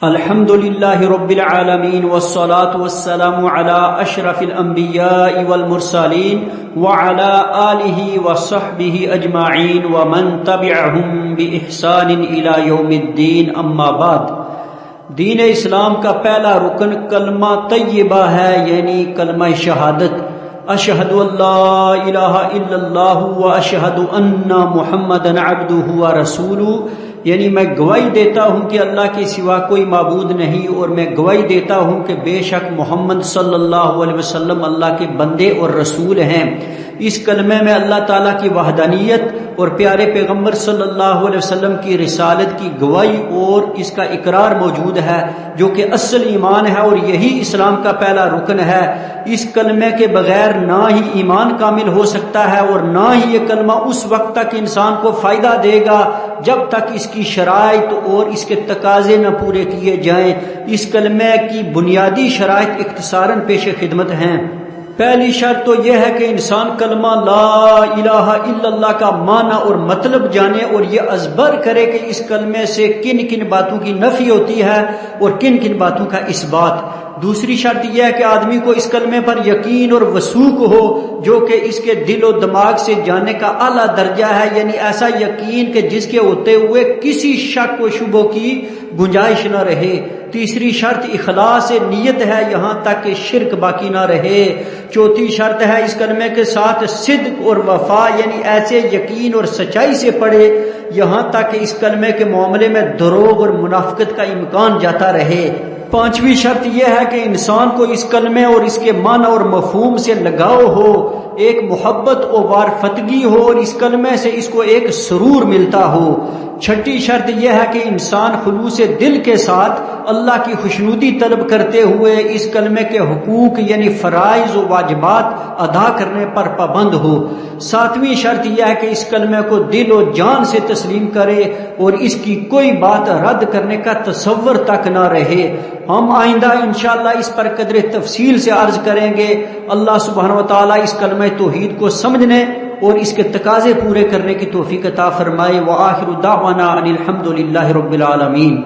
الحمد للہ رب العالمین والصلاة والسلام علی اشرف الانبیاء والمرسلین وعلی آلہ وصحبہ اجمعین ومن تبعہم بإحسان الی یوم الدین اما بعد۔ دین اسلام کا پہلا رکن کلمہ طیبہ ہے، یعنی کلمہ شہادت، اشہد ان لا الہ الا اللہ واشہد ان محمدا عبدہ ورسولہ، یعنی میں گواہی دیتا ہوں کہ اللہ کے سوا کوئی معبود نہیں، اور میں گواہی دیتا ہوں کہ بے شک محمد صلی اللہ علیہ وسلم اللہ کے بندے اور رسول ہیں۔ اس کلمے میں اللہ تعالیٰ کی وحدانیت اور پیارے پیغمبر صلی اللہ علیہ وسلم کی رسالت کی گواہی اور اس کا اقرار موجود ہے، جو کہ اصل ایمان ہے اور یہی اسلام کا پہلا رکن ہے۔ اس کلمے کے بغیر نہ ہی ایمان کامل ہو سکتا ہے، اور نہ ہی یہ کلمہ اس وقت تک انسان کو فائدہ دے گا جب تک اس کی شرائط اور اس کے تقاضے نہ پورے کیے جائیں۔ اس کلمے کی بنیادی شرائط اختصاراً پیش خدمت ہیں۔ پہلی شرط تو یہ ہے کہ انسان کلمہ لا الہ الا اللہ کا معنی اور مطلب جانے اور یہ ازبر کرے کہ اس کلمے سے کن کن باتوں کی نفی ہوتی ہے اور کن کن باتوں کا اثبات۔ دوسری شرط یہ ہے کہ آدمی کو اس کلمے پر یقین اور وثوق ہو، جو کہ اس کے دل و دماغ سے جاننے کا اعلیٰ درجہ ہے، یعنی ایسا یقین کہ جس کے ہوتے ہوئے کسی شک و شبہ کی گنجائش نہ رہے۔ تیسری شرط اخلاص نیت ہے، یہاں تک کہ شرک باقی نہ رہے۔ چوتھی شرط ہے اس کلمے کے ساتھ صدق اور وفا، یعنی ایسے یقین اور سچائی سے پڑھے یہاں تک کہ اس کلمے کے معاملے میں دروغ اور منافقت کا امکان جاتا رہے۔ پانچویں شرط یہ ہے کہ انسان کو اس کلمے اور اس کے معنی اور مفہوم سے لگاؤ ہو، ایک محبت و وارفتگی ہو، اور اس کلمے سے اس کو ایک سرور ملتا ہو۔ چھٹی شرط یہ ہے کہ انسان خلوص دل کے ساتھ اللہ کی خوشنودی طلب کرتے ہوئے اس کلمے کے حقوق یعنی فرائض و واجبات ادا کرنے پر پابند ہو۔ ساتویں شرط یہ ہے کہ اس کلمے کو دل و جان سے تسلیم کرے اور اس کی کوئی بات رد کرنے کا تصور تک نہ رہے۔ ہم آئندہ انشاءاللہ اس پر قدر تفصیل سے عرض کریں گے۔ اللہ سبحانہ و تعالیٰ اس کلمہ توحید کو سمجھنے اور اس کے تقاضے پورے کرنے کی توفیق عطا فرمائے۔ وآخر دعوانا ان الحمد للہ رب العالمین۔